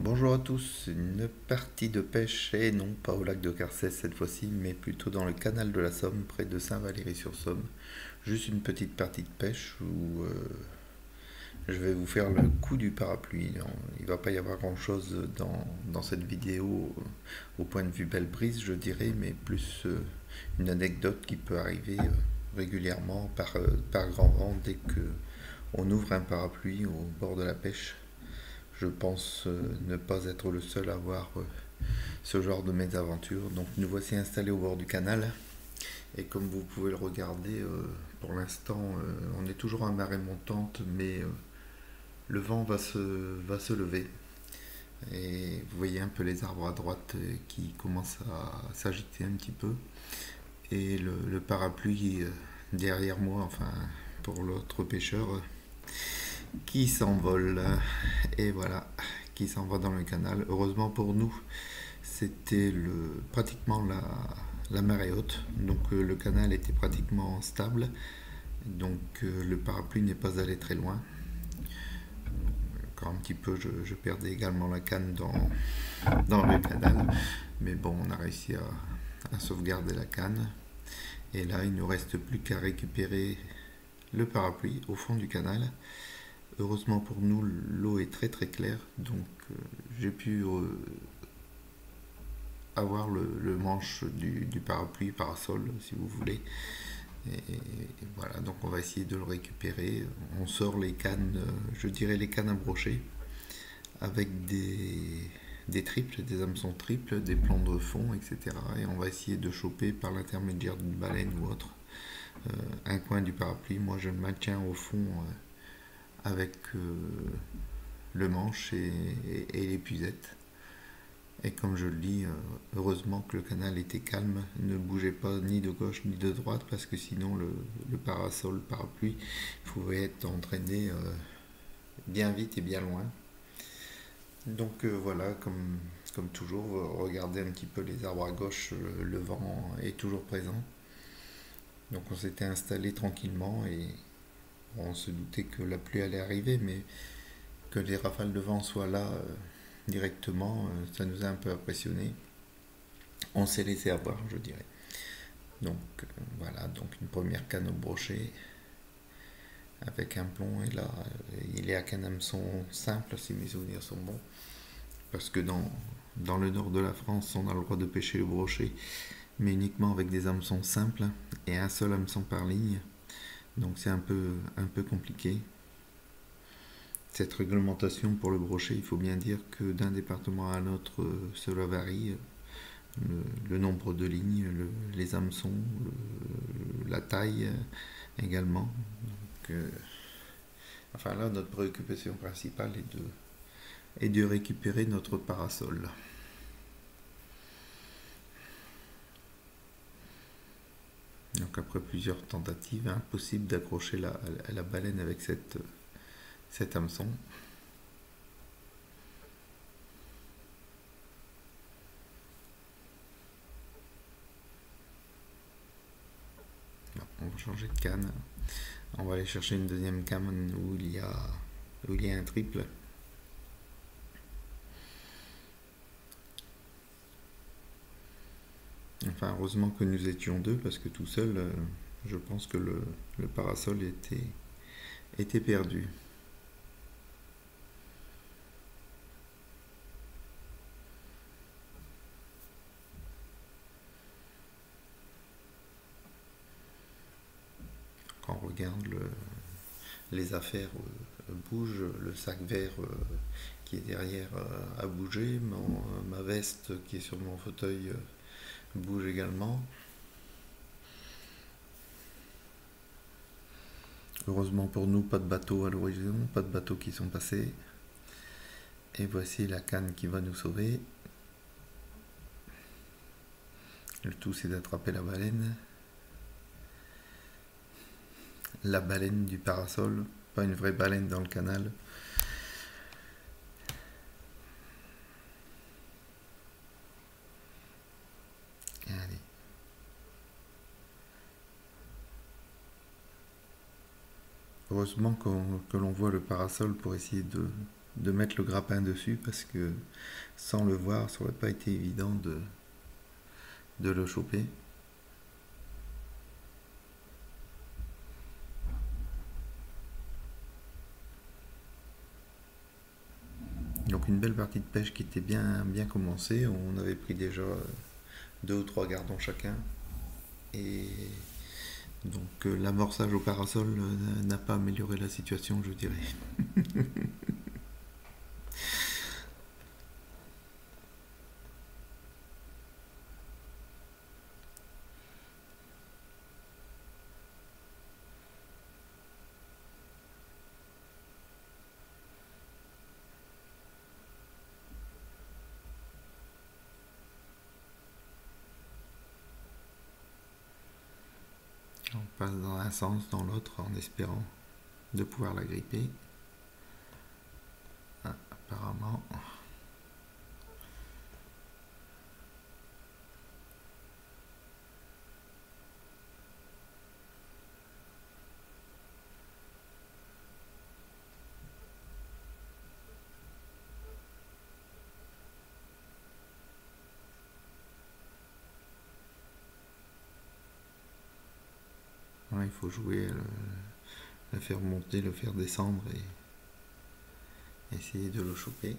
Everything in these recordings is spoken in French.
Bonjour à tous, une partie de pêche et non pas au lac de Carcès cette fois-ci, mais plutôt dans le canal de la Somme, près de Saint-Valery-sur-Somme. Juste une petite partie de pêche où je vais vous faire le coup du parapluie. Il va pas y avoir grand-chose dans cette vidéo au point de vue belle brise, je dirais, mais plus une anecdote qui peut arriver régulièrement par grand vent dès que on ouvre un parapluie au bord de la pêche. Je pense ne pas être le seul à avoir ce genre de mésaventure. Donc nous voici installés au bord du canal. Et comme vous pouvez le regarder, pour l'instant, on est toujours en marée montante, mais le vent va se lever. Et vous voyez un peu les arbres à droite qui commencent à s'agiter un petit peu. Et le parapluie derrière moi, enfin pour l'autre pêcheur, qui s'envole. Et voilà, qui s'en va dans le canal. Heureusement pour nous, c'était pratiquement la marée haute, donc le canal était pratiquement stable, donc le parapluie n'est pas allé très loin. Encore un petit peu, je perdais également la canne dans le canal, mais bon, on a réussi à sauvegarder la canne. Et là, il ne nous reste plus qu'à récupérer le parapluie au fond du canal. Heureusement pour nous, l'eau est très très claire, donc j'ai pu avoir le manche du parapluie, parasol, si vous voulez. Et voilà, donc on va essayer de le récupérer. On sort les cannes, je dirais les cannes à brocher, avec des triples, des hameçons triples, des plans de fond, etc. Et on va essayer de choper par l'intermédiaire d'une baleine ou autre un coin du parapluie. Moi je me maintiens au fond avec le manche et l'épuisette. Et comme je le dis, heureusement que le canal était calme, ne bougeait pas ni de gauche ni de droite, parce que sinon le parasol, le parapluie, pouvait être entraîné bien vite et bien loin. Donc voilà, comme toujours, regardez un petit peu les arbres à gauche, le vent est toujours présent. Donc on s'était installé tranquillement et on se doutait que la pluie allait arriver, mais que les rafales de vent soient là directement, ça nous a un peu impressionné. On s'est laissé avoir, je dirais. Donc voilà, donc une première canne au brochet avec un plomb, et là il est à un hameçon simple si mes souvenirs sont bons, parce que dans le nord de la France on a le droit de pêcher le brochet, mais uniquement avec des hameçons simples et un seul hameçon par ligne, donc c'est un peu compliqué. Cette réglementation pour le brochet, il faut bien dire que d'un département à un autre, cela varie. Le nombre de lignes, les hameçons, la taille également. Donc, enfin là, notre préoccupation principale est de récupérer notre parasol. Donc après plusieurs tentatives, impossible d'accrocher la baleine avec cet hameçon. Bon, on va changer de canne. On va aller chercher une deuxième canne où il y a un triple. Enfin, heureusement que nous étions deux, parce que tout seul, je pense que le parasol était perdu. Quand on regarde les affaires bougent, le sac vert qui est derrière a bougé, ma veste qui est sur mon fauteuil bouge également. Heureusement pour nous, pas de bateau à l'horizon, pas de bateaux qui sont passés. Et voici la canne qui va nous sauver. Le tout, c'est d'attraper la baleine. La baleine du parasol, pas une vraie baleine dans le canal. Allez. Heureusement que l'on voit le parasol pour essayer de mettre le grappin dessus parce que sans le voir, ça aurait pas été évident de le choper. Donc une belle partie de pêche qui était bien commencée. On avait pris déjà 2 ou 3 gardons chacun. Et donc l'amorçage au parasol n'a pas amélioré la situation, je dirais. On passe dans un sens, dans l'autre, en espérant de pouvoir la gripper. Ah, apparemment. Ouais, il faut jouer, la faire monter, le faire descendre et essayer de le choper.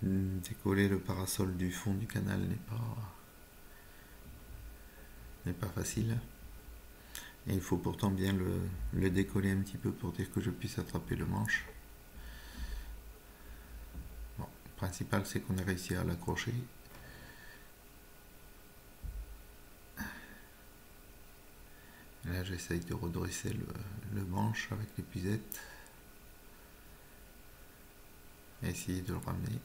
Décoller le parasol du fond du canal n'est pas facile. Et il faut pourtant bien le décoller un petit peu pour dire que je puisse attraper le manche. Bon, le principal c'est qu'on a réussi à l'accrocher. Là j'essaye de redresser le manche avec l'épuisette. Et essayer de le ramener.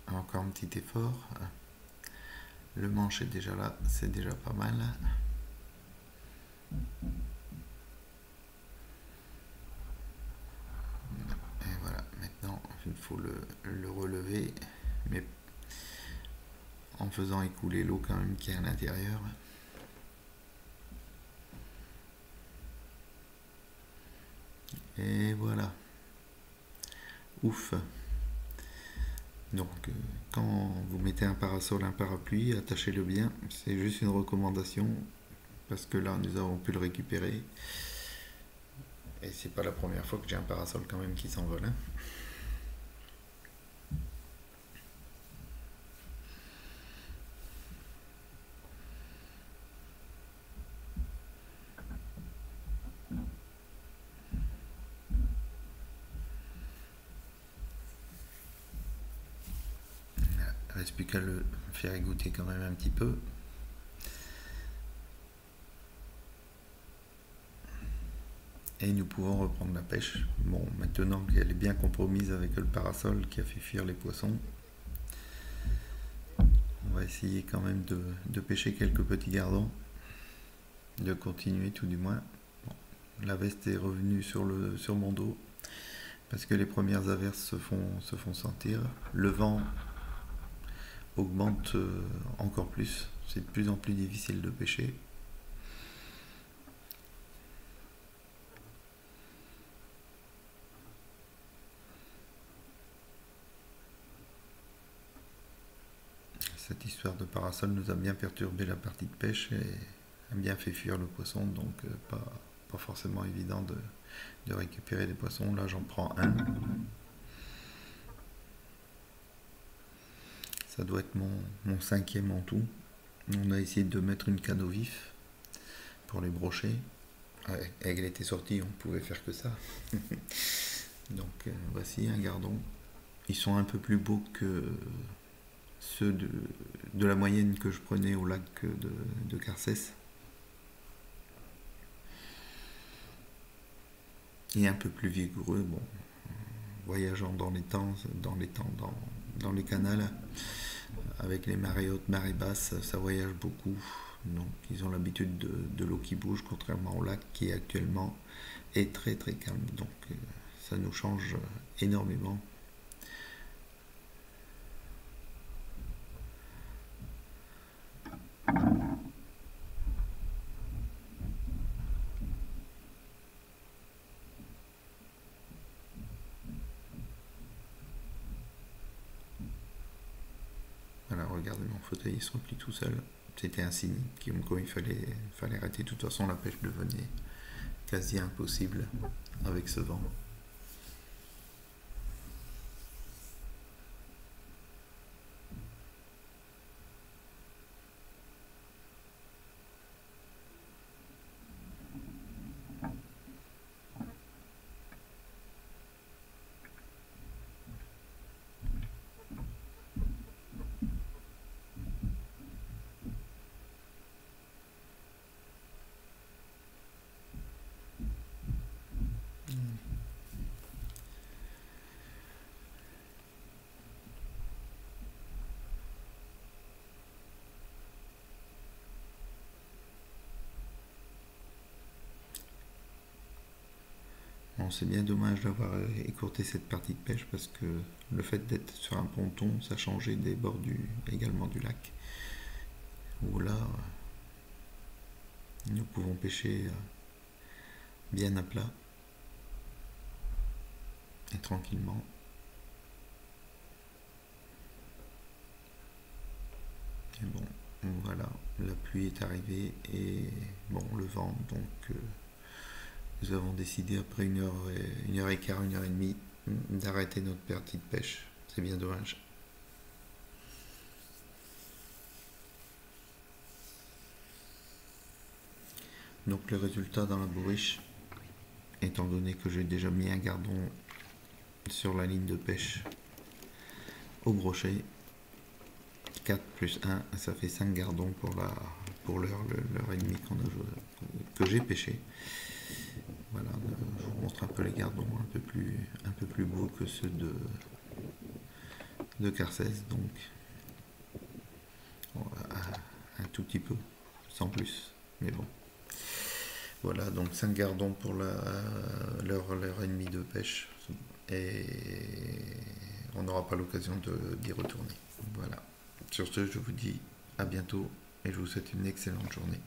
Encore un petit effort. Le manche est déjà là, c'est déjà pas mal. Et voilà, maintenant il faut le relever, mais en faisant écouler l'eau quand même qui est à l'intérieur. Et voilà. Ouf. Donc quand vous mettez un parasol, un parapluie, attachez-le bien. C'est juste une recommandation parce que là nous avons pu le récupérer. Et c'est pas la première fois que j'ai un parasol quand même qui s'envole. Hein. Il reste plus qu'à le faire égoutter quand même un petit peu. et nous pouvons reprendre la pêche. Bon, maintenant qu'elle est bien compromise avec le parasol qui a fait fuir les poissons, on va essayer quand même de pêcher quelques petits gardons, de continuer tout du moins. Bon, la veste est revenue sur mon dos parce que les premières averses se font sentir. Le vent augmente encore plus, c'est de plus en plus difficile de pêcher. Cette histoire de parasol nous a bien perturbé la partie de pêche et a bien fait fuir le poisson, donc pas forcément évident de récupérer des poissons. Là j'en prends un. Ça doit être mon cinquième en tout. On a essayé de mettre une canne au vif pour les brocher. Elle était sortie, on pouvait faire que ça. Donc voici un gardon. Ils sont un peu plus beaux que ceux de la moyenne que je prenais au lac de Carcès. Et un peu plus vigoureux, bon, voyageant dans les canals, avec les marées hautes, marées basses, ça voyage beaucoup. Donc ils ont l'habitude de l'eau qui bouge, contrairement au lac qui actuellement est très très calme. Donc ça nous change énormément. Voilà, regardez, mon fauteuil il se replie tout seul. C'était un signe comme quoi il fallait arrêter. De toute façon, la pêche devenait quasi impossible avec ce vent. Bon, c'est bien dommage d'avoir écourté cette partie de pêche parce que le fait d'être sur un ponton, ça changeait des bords également du lac. Où là, nous pouvons pêcher bien à plat et tranquillement. Et bon, voilà, la pluie est arrivée et bon, le vent, donc nous avons décidé après une heure et quart, une heure et demie d'arrêter notre partie de pêche. C'est bien dommage. Donc le résultat dans la bourriche, étant donné que j'ai déjà mis un gardon sur la ligne de pêche au brochet, 4 plus 1, ça fait 5 gardons pour l'heure et demie que j'ai pêché. Voilà, je vous montre un peu les gardons un peu plus beaux que ceux de Carcès, donc un tout petit peu, sans plus, mais bon. Voilà, donc 5 gardons pour l'heure et demie de pêche, et on n'aura pas l'occasion d'y retourner. Voilà. Sur ce, je vous dis à bientôt et je vous souhaite une excellente journée.